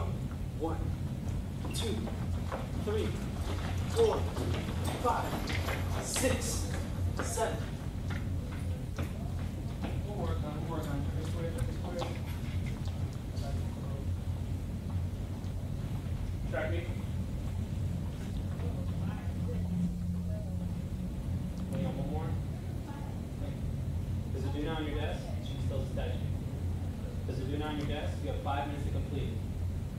go. 1, 2, 3, 4, 5, 6, 7. We'll work on this way. Track me. Wait on one more. Does it do now on your desk? She's still studying. Does it do now on your desk? You have 5 minutes to complete.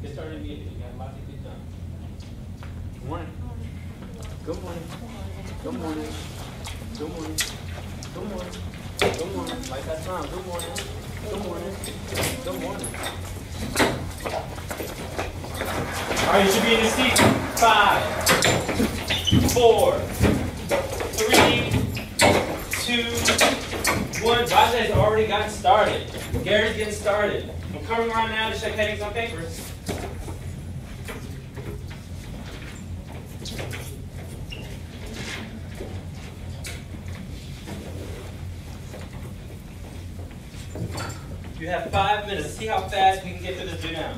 Get started immediately. You have lots to get done. Good morning. Good morning. Good morning. Good morning. Good morning. Good morning. Like that sound. Good morning. Good morning. Good morning. All right, you should be in your seat. 5, 4, 3, 2, 1. Raj's already gotten started. Gary's getting started. I'm coming around now to check headings on papers. You have 5 minutes. Let's see how fast we can get through this do now.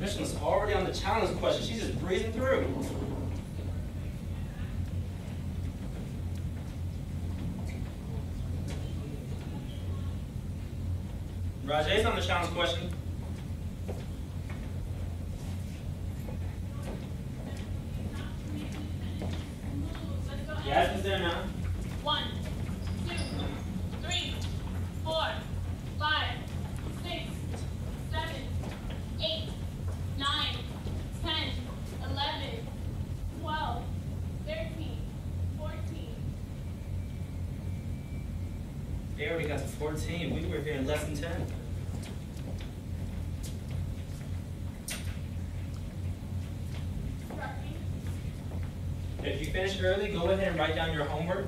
Mission's already on the challenge question. She's just breezing through. Rajay's on the challenge question. Yasmin's there now. 1, 2, 3, 4, 5, 6, 7, 8, 9, 10, 11, 12, 13, 14. They already got to 14. We were here in less than 10. If you finish early, go ahead and write down your homework.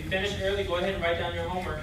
Finish early, go ahead and write down your homework.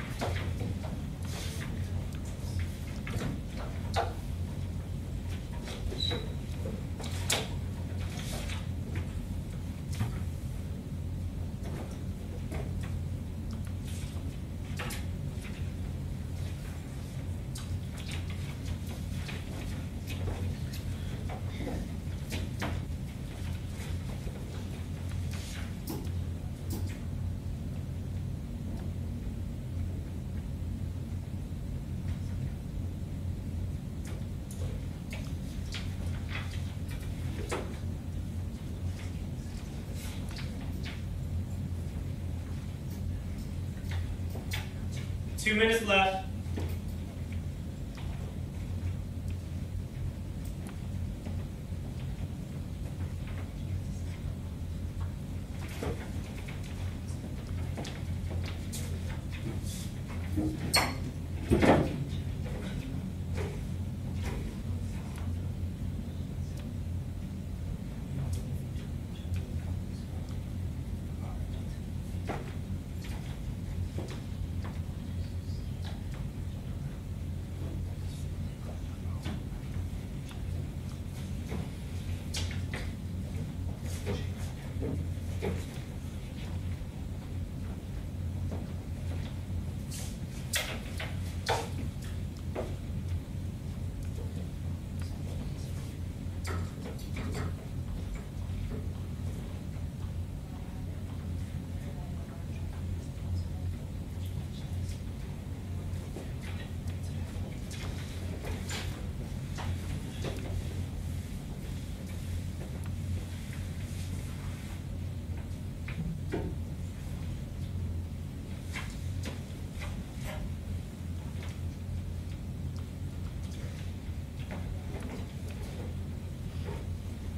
Two minutes left.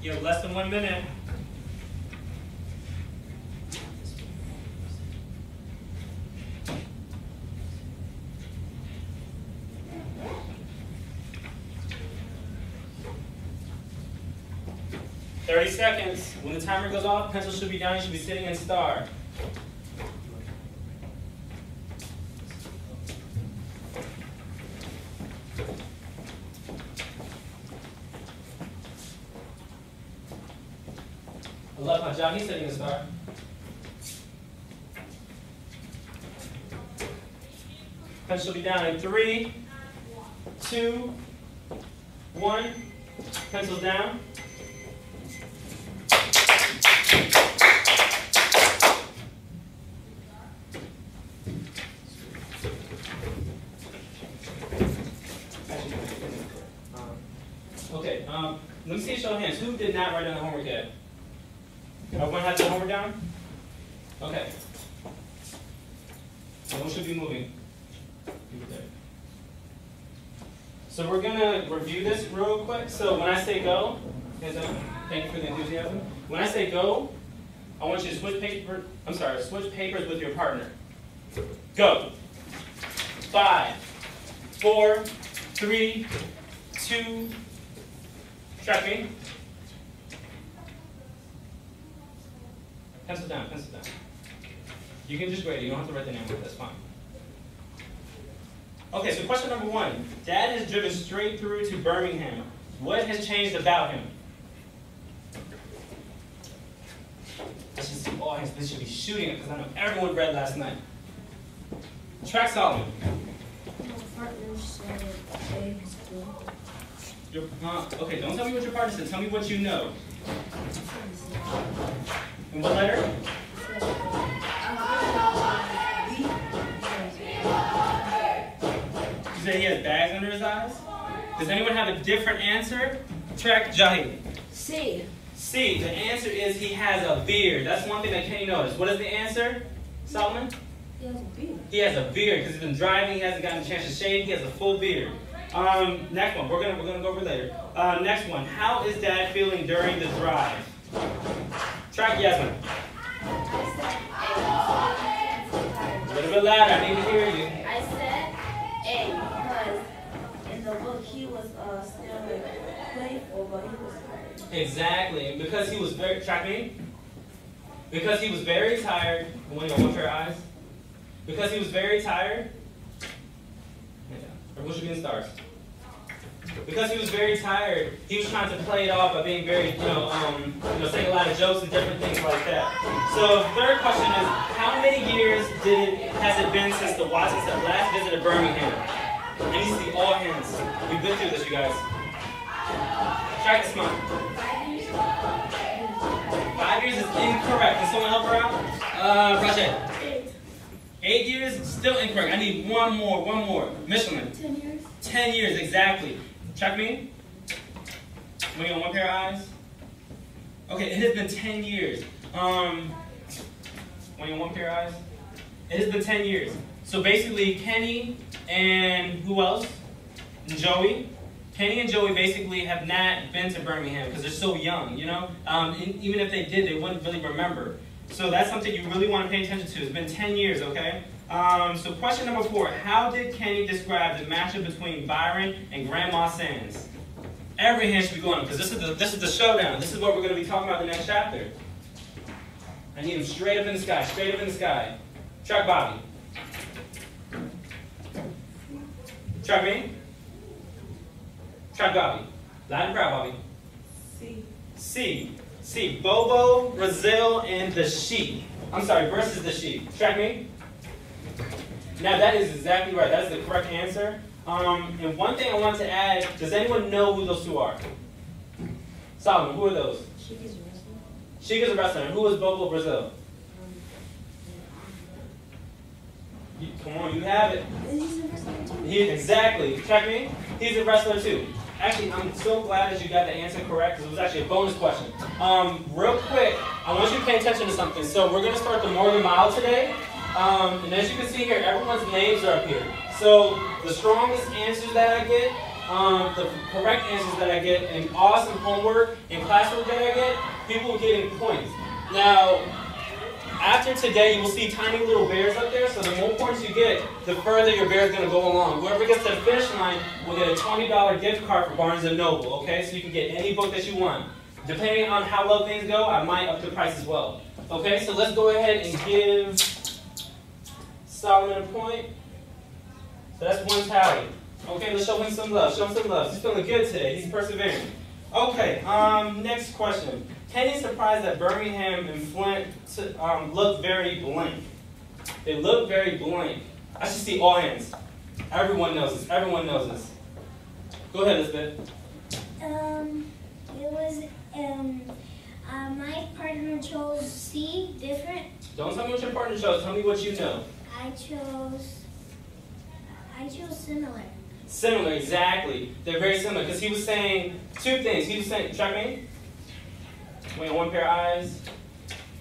You have less than 1 minute. "30 seconds. When the timer goes off, pencil should be down. You should be sitting in star. I love how John, he's sitting in star. Pencil should be down in 3, 2, 1. Pencils down. Okay, let me see a show of hands. Who did not write down the homework yet? Everyone has their homework down? Okay. Everyone should be moving. So we're gonna review this real quick. So when I say go, thank you for the enthusiasm. When I say go, I want you to switch papers with your partner. Go. 5, 4, 3, 2, track me. Pencil down, pencil down. You can just grade it, you don't have to write the name on it, that's fine. Okay, so question number 1. Dad has driven straight through to Birmingham. What has changed about him? This should be shooting it because I know everyone read last night. Track Solomon. My partner said eggs good. Okay, don't tell me what your partner said. Tell me what you know. And what letter? You say he has bags under his eyes? Does anyone have a different answer? Track Jahid. C. C. The answer is he has a beard. That's one thing that Kenny noticed. What is the answer, Solomon? He has a beard. He has a beard because he's been driving. He hasn't gotten a chance to shave. He has a full beard. Next one. We're gonna go over later. Next one. How is Dad feeling during the drive? Track Yasmin. A little bit louder. I need to hear you. I said A because in the book he was still playful, but he was tired. Exactly. And because he was very Because he was very tired. One pair of eyes. Because he was very tired. Everyone should be in stars. Because he was very tired, he was trying to play it off by being very, saying a lot of jokes and different things like that. So the third question is, how many years has it been since the Watsons have last visited Birmingham? I need to see all hands. We've been through this, you guys. Track this month. 5 years is incorrect. Can someone help her out? Rajay. 8 years, still incorrect. I need one more. Michelin. 10 years. 10 years, exactly. Check me. When you on one pair of eyes? Okay, it has been 10 years. When you on one pair of eyes? It has been 10 years. So basically, Kenny and who else? And Joey. Kenny and Joey basically have not been to Birmingham because they're so young, And even if they did, they wouldn't really remember. So that's something you really want to pay attention to. It's been 10 years, okay? So question number 4. How did Kenny describe the matchup between Byron and Grandma Sands? Every hand should be going up because this is the showdown. This is what we're going to be talking about in the next chapter. I need him straight up in the sky, straight up in the sky. Track Bobby. Track me. Track Bobby. Loud and proud, Bobby. C. C. C. Bobo, Brazil, and the sheep. I'm sorry, versus the sheep. Track me. Now that is exactly right. That is the correct answer. And one thing I want to add, does anyone know who those two are? Solomon, who are those? Chica's a wrestler. Chica's a wrestler. And who is Bobo Brazil? Come on, you have it. He's a wrestler too. Exactly. Track me. He's a wrestler too. Actually, I'm so glad that you got the answer correct because it was actually a bonus question. Real quick, I want you to pay attention to something. So we're going to start the Morgan Mile today. And as you can see here, everyone's names are up here. So the strongest answers that I get, the correct answers that I get, and awesome homework and classwork that I get, people are getting points. Now, after today, you will see tiny little bears up there, so the more points you get, the further your bear is going to go along. Whoever gets to the finish line will get a $20 gift card for Barnes & Noble, okay? So you can get any book that you want. Depending on how well things go, I might up the price as well. Okay, so let's go ahead and give Solomon a point. So that's one tally. Okay, let's show him some love. Show him some love. He's feeling good today. He's persevering. Okay, next question. Kenny's surprised that Birmingham and Flint look very blank. They look very blank. I should see all hands. Everyone knows this. Everyone knows this. Go ahead, Elizabeth. It was, my partner chose C, different. Don't tell me what your partner chose. Tell me what you know. I chose similar. Similar, exactly. They're very similar because he was saying two things. He was saying, track me. We have one pair of eyes.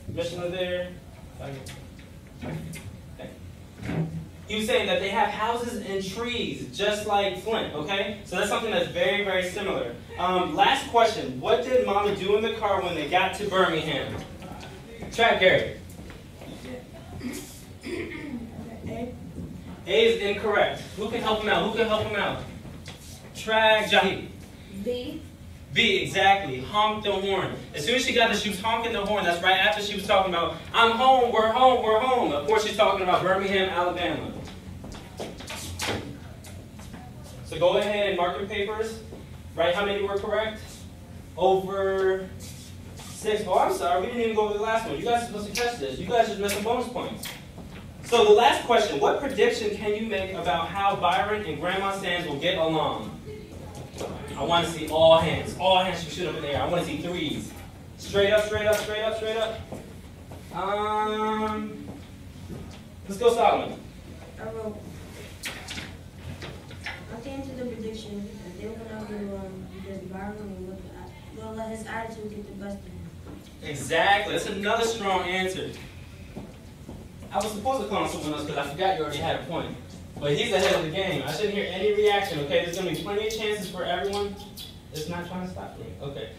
Missioner there. Okay. He was saying that they have houses and trees, just like Flint, okay? So that's something that's very, very similar. Last question. What did Mama do in the car when they got to Birmingham? Track, Gary. A is incorrect. Who can help him out? Who can help him out? Track, Jahi. B. B, exactly. Honk the horn. As soon as she got this, she was honking the horn. That's right after she was talking about, I'm home, we're home, we're home. Of course, she's talking about Birmingham, Alabama. So go ahead and mark your papers. Write how many were correct. Over 6. Oh, I'm sorry. We didn't even go over the last one. You guys are supposed to catch this. You guys just missed some bonus points. So the last question. What prediction can you make about how Byron and Grandma Sands will get along? I want to see all hands. All hands should shoot up in the air. I want to see threes. Straight up, straight up, straight up, straight up. Let's go, Solomon. I came to the prediction that they were going to do because Byron will let his attitude get the best of him. Exactly. That's another strong answer. I was supposed to call on someone else because I forgot you already had a point. But he's ahead of the game. I shouldn't hear any reaction, okay? There's going to be plenty of chances for everyone. It's not trying to stop me. Okay.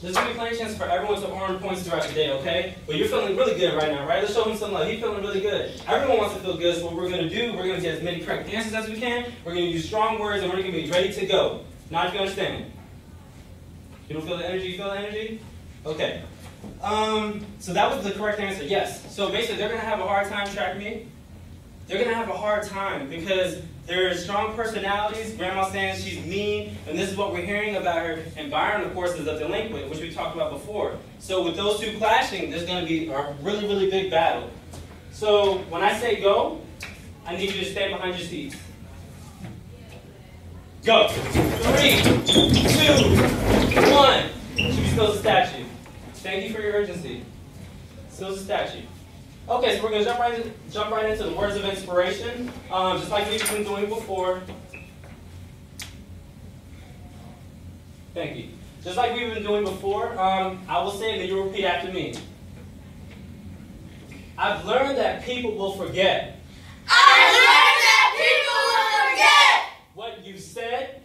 There's going to be plenty of chances for everyone to earn points throughout the day, okay? But you're feeling really good right now, right? Let's show him some love. He's feeling really good. Everyone wants to feel good, so what we're going to do, we're going to get as many correct answers as we can. We're going to use strong words, and we're going to be ready to go. Now if you understand. You don't feel the energy? You feel the energy? Okay. So that was the correct answer, yes. So basically, they're going to have a hard time tracking me. They're going to have a hard time because they're strong personalities. Grandma Sands, she's mean, and this is what we're hearing about her. And Byron, of course, is a delinquent, which we talked about before. So with those two clashing, there's going to be a really, really big battle. So when I say go, I need you to stay behind your seats. Go. 3, 2, 1. Should be still as a statue. Thank you for your urgency. Still as a statue. Okay, so we're going to jump right into the words of inspiration, just like we've been doing before. Thank you. Just like we've been doing before, I will say that you repeat after me. I've learned that people will forget. I've learned that people will forget What you said.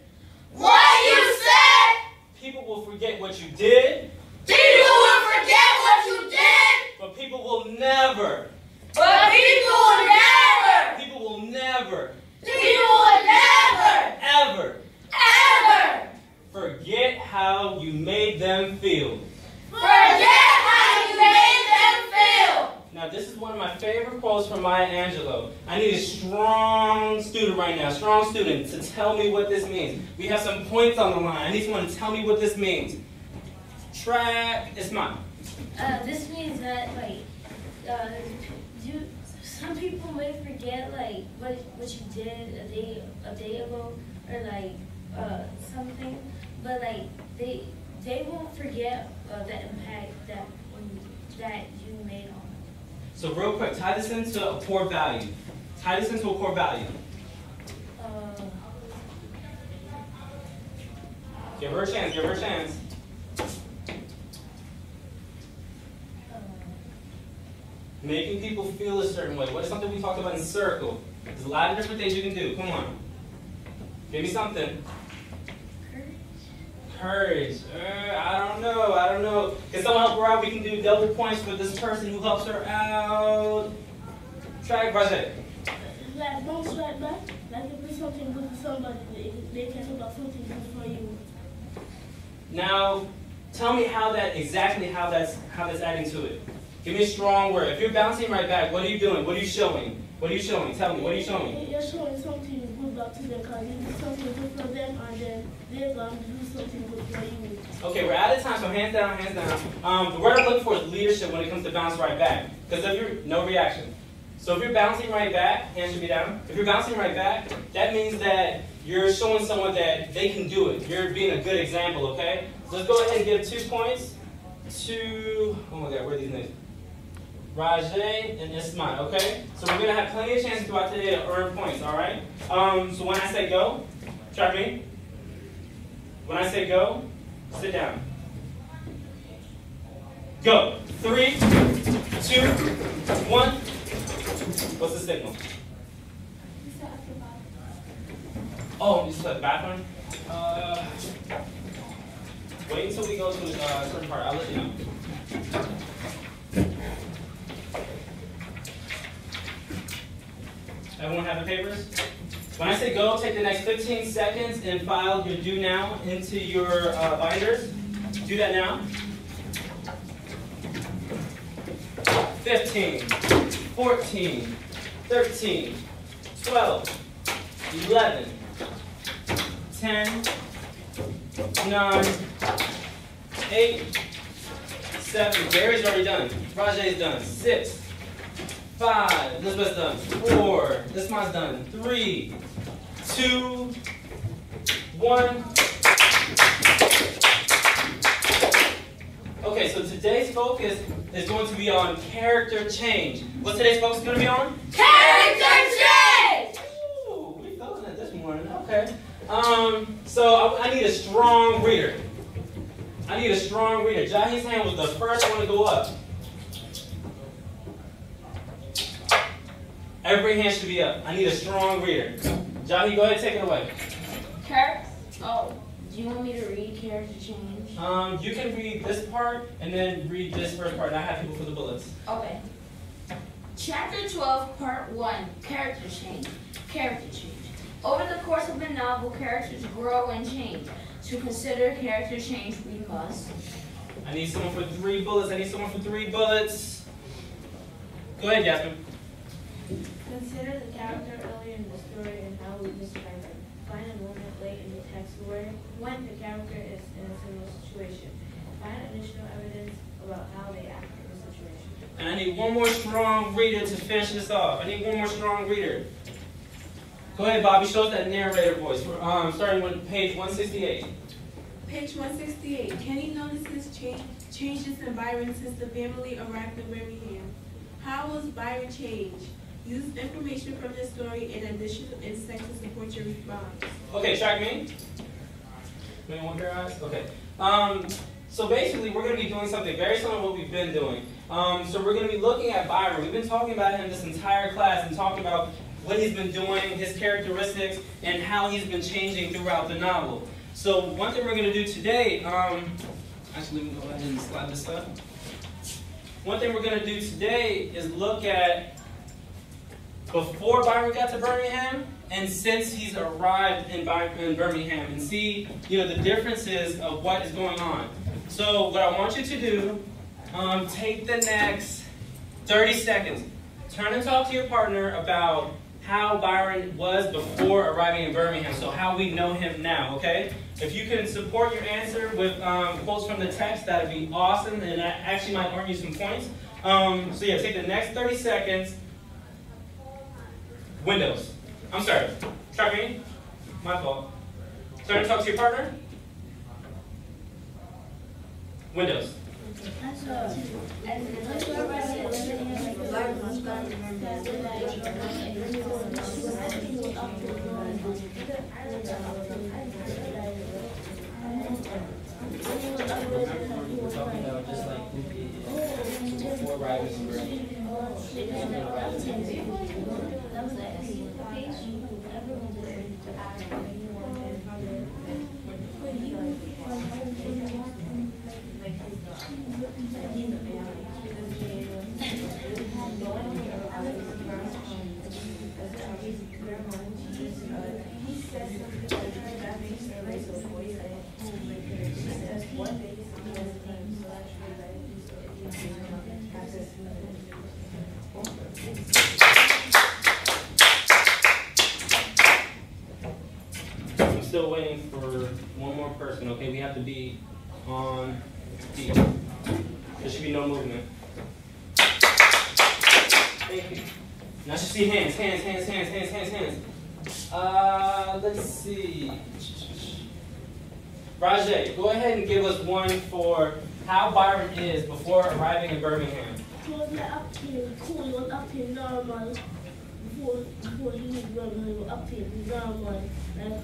what you said. People will forget what you did. People will forget what you did. But people will never. But people will never. People will never. People will never. Ever. Ever. Forget how you made them feel. Forget how you made them feel. Now, this is one of my favorite quotes from Maya Angelou. I need a strong student right now, strong student, to tell me what this means. We have some points on the line. I need someone to tell me what this means. Track, Ismail. This means that, like, some people may forget, like, what you did a day ago, or like something, but like they won't forget the impact that you made on them. So real quick, tie this into a core value. Tie this into a core value. Give her a chance. Give her a chance. Making people feel a certain way. What is something we talked about in circle? There's a lot of different things you can do. Come on. Give me something. Courage. I don't know. Can someone help her out? We can do double points for this person who helps her out. Try it, Rajay. Like, don't sweat back. Like, if it's something good for somebody, they can talk about something good for you. Now, tell me exactly how that's adding to it. Give me a strong word. If you're bouncing right back, what are you doing? What are you showing? What are you showing? Tell me, what are you showing? You're showing something good back to them because you do something good for them and then they're going to do something good for you. Okay, we're out of time, so hands down, hands down. The word I'm looking for is leadership when it comes to bounce right back. Because if you're, no reaction. So if you're bouncing right back, hands should be down. If you're bouncing right back, that means that you're showing someone that they can do it. You're being a good example, okay? So let's go ahead and give 2 points to, oh my God, where are these names? Rajay and Ismail, okay? So we're going to have plenty of chances throughout today to earn points, all right? So when I say go, try me. When I say go, sit down. Go. 3, 2, 1. What's the signal? Oh, you said the bathroom? Wait until we go to a certain part. I'll let you know. Everyone have their papers? When I say go, take the next 15 seconds and file your do now into your binders. Do that now. 15, 14, 13, 12, 11, 10, 9, 8, 7. Gary's already done. Rajay's done. 6, 5. Elizabeth's done. 4. This one's done. 3, 2, 1. Okay, so today's focus is going to be on character change. What's today's focus going to be on? Character change! Ooh, we feeling it this morning. Okay. So I need a strong reader. I need a strong reader. Jahi's hand was the first one to go up. Every hand should be up. I need a strong reader. Jahi, go ahead and take it away. Do you want me to read character change? You can read this part and then read this first part. And I have people for the bullets. Okay. Chapter 12, Part 1, Character Change. Character change. Over the course of the novel, characters grow and change. To consider character change, we must. I need someone for 3 bullets. I need someone for 3 bullets. Go ahead, Jasmine. Consider the character earlier in the story and how we describe it. Find a moment late in the text when the character is in a similar situation. Find additional evidence about how they act in the situation. And I need one more strong reader to finish this off. I need one more strong reader. Go ahead, Bobby. Show us that narrator voice. Starting with page 168. Page 168. Kenny notices changes in Byron since the family arrived in Birmingham. How was Byron changed? Use information from the story and additional insight to support your response. Okay, track me. Anyone want your eyes? Okay. So basically, we're going to be doing something very similar to what we've been doing. So we're going to be looking at Byron. We've been talking about him this entire class and talking about what he's been doing, his characteristics, and how he's been changing throughout the novel. So one thing we're going to do today, actually, let me go ahead and slide this up. One thing we're going to do today is look at before Byron got to Birmingham and since he's arrived in Birmingham and see, the differences of what is going on. So what I want you to do, take the next 30 seconds. Turn and talk to your partner about how Byron was before arriving in Birmingham, so how we know him now, okay? If you can support your answer with quotes from the text, that would be awesome, and that actually might earn you some points. So yeah, take the next 30 seconds. Windows. I'm sorry. Track me. My fault. Turn and talk to your partner. Windows. looking for one more person, okay? We have to be on feet. There should be no movement. Thank you. Now I should see hands. Let's see. Rajay, go ahead and give us one for how Byron is before arriving in Birmingham. He was like acting cool, he was acting normal. Before he was Birmingham, he was acting normal. Like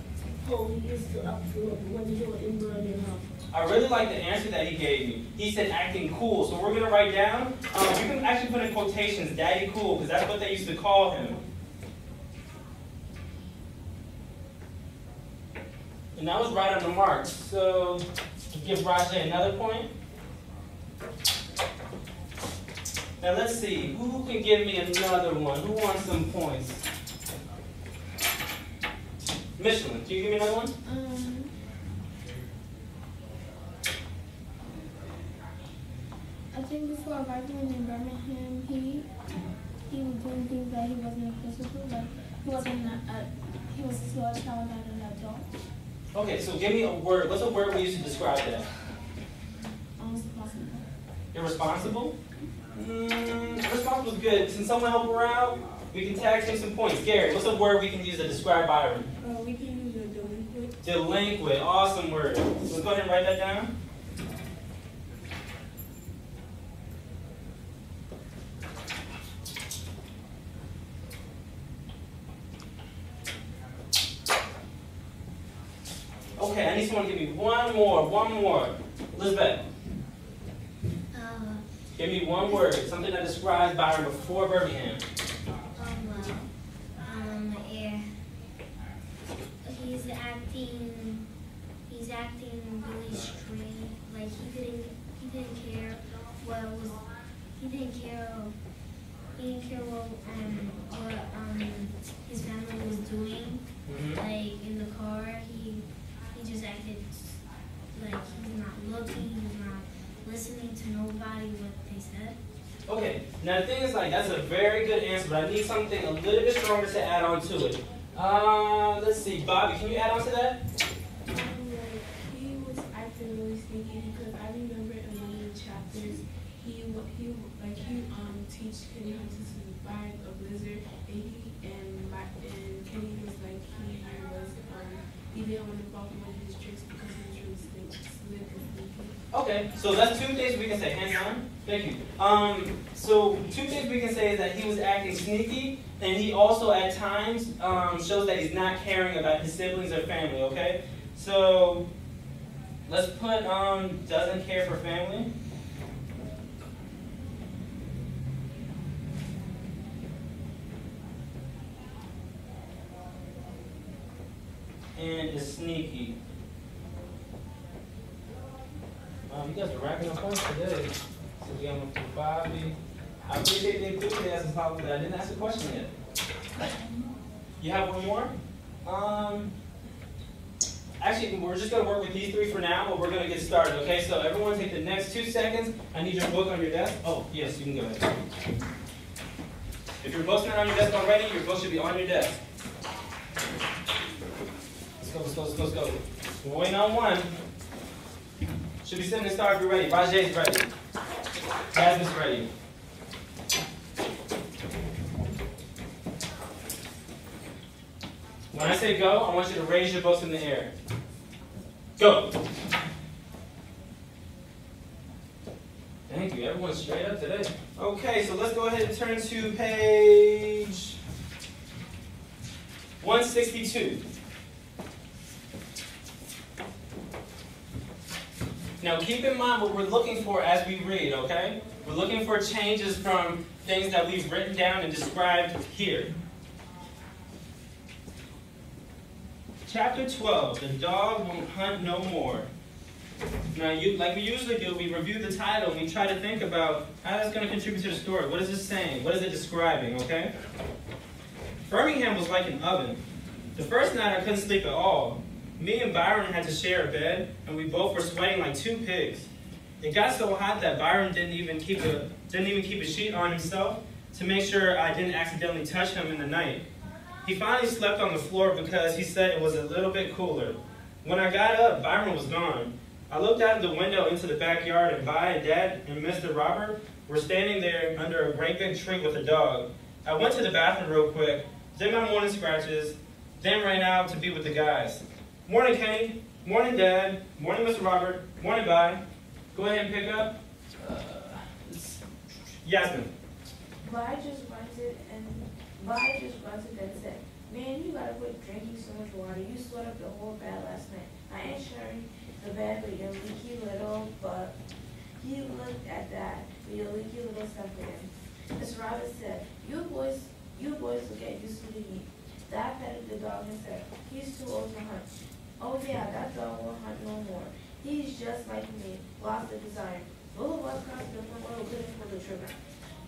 how he used to act when he was in Birmingham. I really like the answer that he gave me. He said acting cool. So we're going to write down, you can actually put in quotations, Daddy Cool, because that's what they used to call him. And that was right on the mark. So give Rajay another point. Now let's see, who can give me another one? Who wants some points? Michelin, can you give me another one? I think before arriving in Birmingham, he was doing things that he wasn't supposed to do. Like he was still a child and an adult. Okay, so give me a word. What's a word we use to describe that? Irresponsible. Irresponsible? Irresponsible is good. Can someone help her out? We can tag team some points. Gary, what's a word we can use to describe Byron? We can use a delinquent. Delinquent. Awesome word. So let's go ahead and write that down. Okay, I need someone to give me one more. Elizabeth, give me one word, something that describes Byron before Birmingham. He's acting really strange. Like he didn't care what his family was doing. Like in the car, he just acted like he's not looking, he's not listening to nobody what they said. Okay, now the thing is, like, that's a very good answer, but I need something a little bit stronger to add on to it. Let's see, Bobby, can you add on to that? He was acting really sneaky because I remember in one of the chapters, he teach Kenny how to survive a blizzard, and Kenny was like he didn't want to fall for one of his tricks because he was really slick and sneaky. Okay, so that's two things we can say. Hands on. Thank you. So two things we can say is that he was acting sneaky, and he also at times shows that he's not caring about his siblings or family. Okay, so let's put doesn't care for family. And is sneaky. You guys are racking up points today. So we got one for Bobby. I appreciate the enthusiasm, Papa, but I didn't ask a question yet. You have one more? Actually, we're just going to work with these three for now, but we're going to get started, okay? So everyone take the next 2 seconds. I need your book on your desk. Oh, yes, you can go ahead. If your book's not on your desk already, your book should be on your desk. Let's go. We're waiting on one. Should be sitting and start if you're ready. Rajay's ready. Jasmine's ready. When I say go, I want you to raise your books in the air. Go. Thank you. Everyone's straight up today. Okay, so let's go ahead and turn to page 162. Now keep in mind what we're looking for as we read, okay? We're looking for changes from things that we've written down and described here. Chapter 12, The Dog Won't Hunt No More. Now, like we usually do, we review the title and we try to think about how that's going to contribute to the story. What is it saying? What is it describing, okay? Birmingham was like an oven. The first night I couldn't sleep at all. Me and Byron had to share a bed, and we both were sweating like two pigs. It got so hot that Byron didn't even keep a sheet on himself to make sure I didn't accidentally touch him in the night. He finally slept on the floor because he said it was a little bit cooler. When I got up, Byron was gone. I looked out of the window into the backyard, and Vi and Dad and Mr. Robert were standing there under a great big tree with a dog. I went to the bathroom real quick, did my morning scratches, then ran out to be with the guys. Morning, Kenny. Morning, Dad. Morning, Mr. Robert. Morning, Vi. Go ahead and pick up. Yasmin. Vi just runs it and said, "Man, you gotta quit drinking so much water. You sweat up the whole bed last night. I ain't sharing the bed with your leaky little butt." He looked at that with your leaky little stuff again. Mr. Robert said, You boys will get used to the heat." Dad petted the dog and said, "He's too old to hunt." "Oh yeah, that dog won't hunt no more. He's just like me, lost the desire." Both of us crossed the front road looking for the trigger.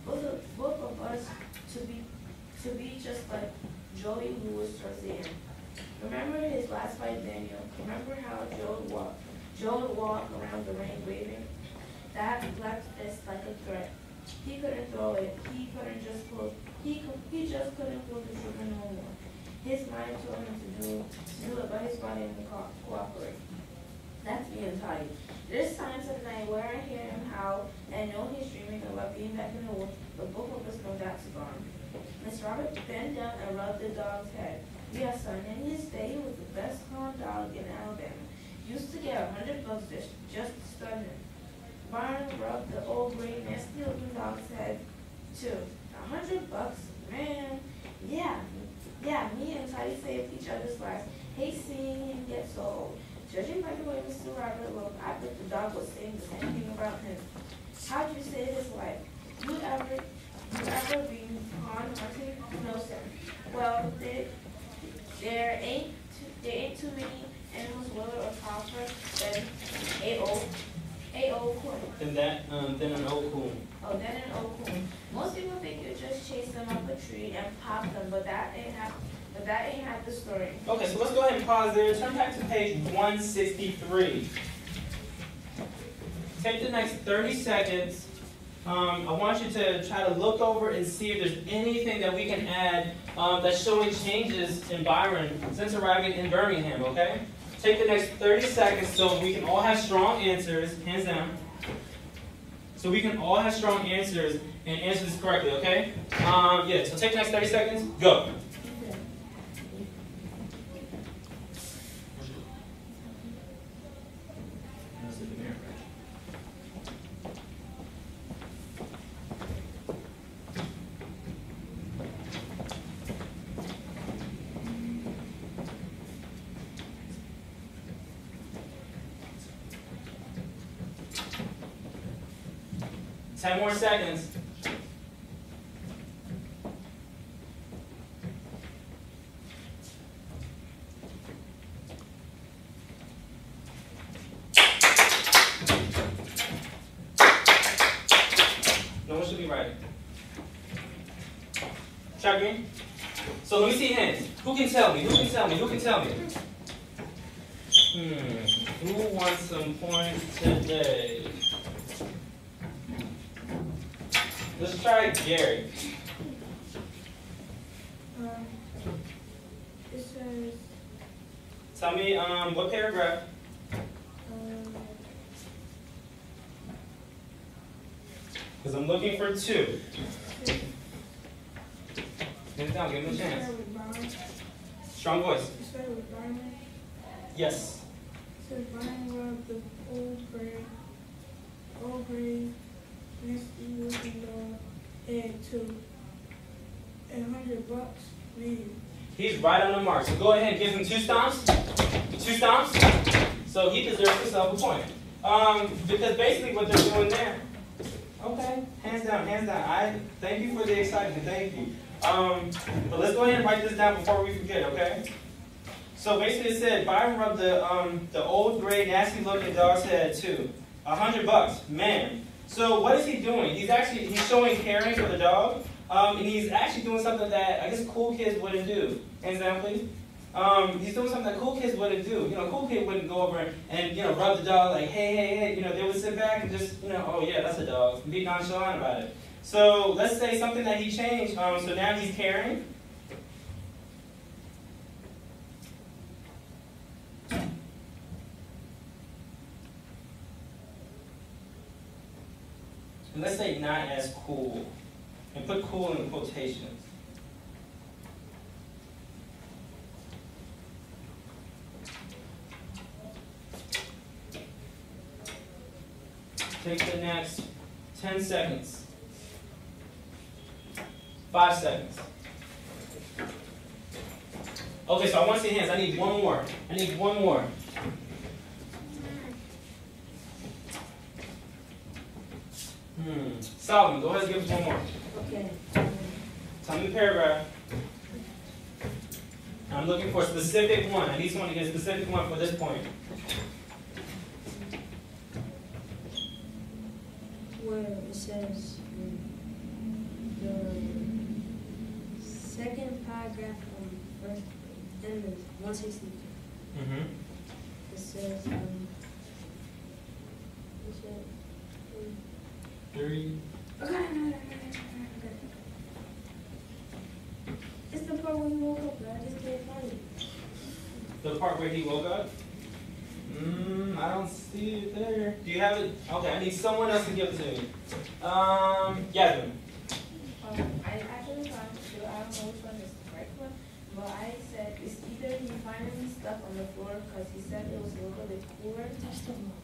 Both of us to be just like Joey Lewis towards the end. Remember his last fight, Daniel? Remember how Joe would walk around the ring waving that left fist like a threat? He couldn't throw it. He just couldn't pull the trigger no more. His mind told him to do it, but his body didn't cooperate. That's me entirely. There's times at night where I hear him howl and know he's dreaming about being back in the woods, but both of us know that's gone. Miss Robert bent down and rubbed the dog's head. "Yes, son, in his day, he was the best hound dog in Alabama. Used to get $100 just to stun him." Byron rubbed the old gray, nasty-looking dog's head, too. $100, man. Yeah, me and Teddy saved each other's lives. Hate seeing him get so old. Judging by the way Mr. Robert looked, I bet the dog was saying the same thing about him. How'd you save his life? You ever been on hunting? No, sir. Well, there ain't too many animals wilder or tougher than a old coon. Then an old coon. Oh, then an old coon. Most people think you just chase them up a tree and pop them, but that ain't half the story. Okay, so let's go ahead and pause there. Turn back to page 163. Take the next 30 seconds. I want you to try to look over and see if there's anything that we can add that's showing changes in Byron since arriving in Birmingham, okay? Take the next 30 seconds so we can all have strong answers, hands down. So we can all have strong answers and answer this correctly, okay? Yeah, so take the next 30 seconds, go. Ten more seconds. No one should be right. Try green. So let me see hands. Who can tell me? Who can tell me? Who can tell me? Who wants some points today? Let's try Gary. It says. Tell me what paragraph? Because I'm looking for two. Hands down, give him a chance. Strong voice. You started with Byron? Yes. So Byron rubbed the old gray, nasty looking dog head too. And $100, man. He's right on the mark. So go ahead and give him 2 stomps. 2 stomps. So he deserves himself a point. Because basically what they're doing there. Okay, hands down, hands down. I thank you for the excitement. Thank you. But let's go ahead and write this down before we forget, okay? So basically it said Byron rubbed the old gray nasty looking dog's head too. $100, man. So what is he doing? He's showing caring for the dog, and he's actually doing something that I guess cool kids wouldn't do. Hands down, please. He's doing something that cool kids wouldn't do. You know, cool kid wouldn't go over and rub the dog like, hey, hey, hey. You know, they would sit back and just, oh yeah, that's a dog. Be nonchalant about it. So let's say something that he changed. So now he's caring. And let's say not as cool. And put cool in quotations. Take the next 10 seconds. 5 seconds. Okay, so I want to see hands. I need one more. I need one more. Solomon, go ahead and give us one more. Okay. Tell me the paragraph. I'm looking for a specific one. I need someone to get a specific one for this point. Where it says the second paragraph from first end is 162. It says Three. It's the part where he woke up, but I just can't find it. The part where he woke up? I don't see it there. Do you have it? Okay, I need someone else to give it to me. Yasmin. I actually found two. I don't know which one is the correct one, but I said it's either he finding stuff on the floor because he said it was a little bit cooler,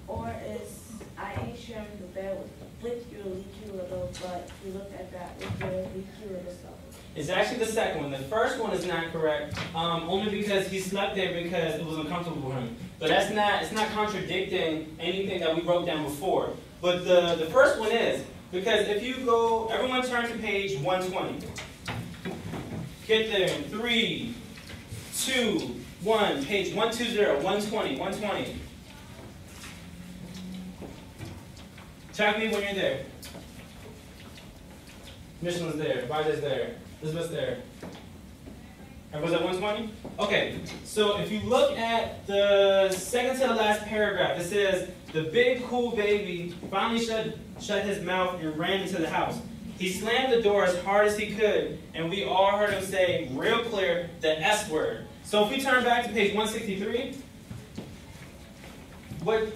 or it's I ain't sure the bed was leaky or leaky little, but we looked at that with the leaky little stuff. It's actually the second one. The first one is not correct, only because he slept there because it was uncomfortable for him. But that's not, it's not contradicting anything that we wrote down before. But the first one is, because if you go, everyone turn to page 120. Get there in 3, 2, 1, page 120, 120, 120. Check me when you're there. Michelin's there, Vida's there, Elizabeth's there. Everyone's at 120? Okay, so if you look at the second to the last paragraph, it says, the big cool baby finally shut his mouth and ran into the house. He slammed the door as hard as he could, and we all heard him say real clear the S word. So if we turn back to page 163, what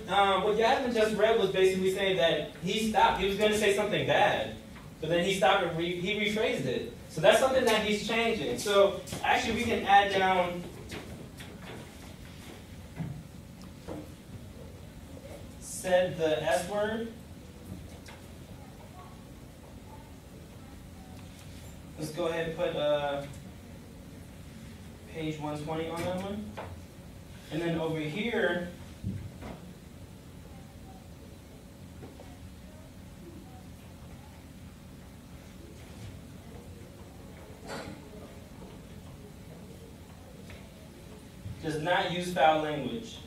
Yasmin just read was basically saying that he stopped. He was going to say something bad, but then he stopped and he rephrased it. So that's something that he's changing. So actually we can add down said the S word. Let's go ahead and put page 120 on that one. And then over here, does not use foul language.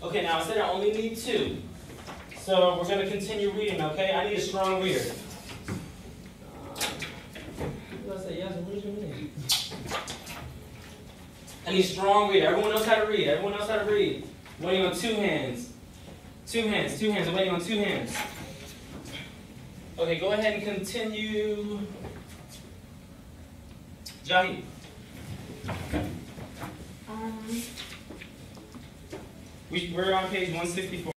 Okay, now I said I only need 2. So we're going to continue reading, okay? I need a strong reader. I need a strong reader. Everyone knows how to read. Everyone knows how to read. Waiting on 2 hands. 2 hands, 2 hands. I'm waiting on 2 hands. Okay, go ahead and continue. Jahi. We're on page 164.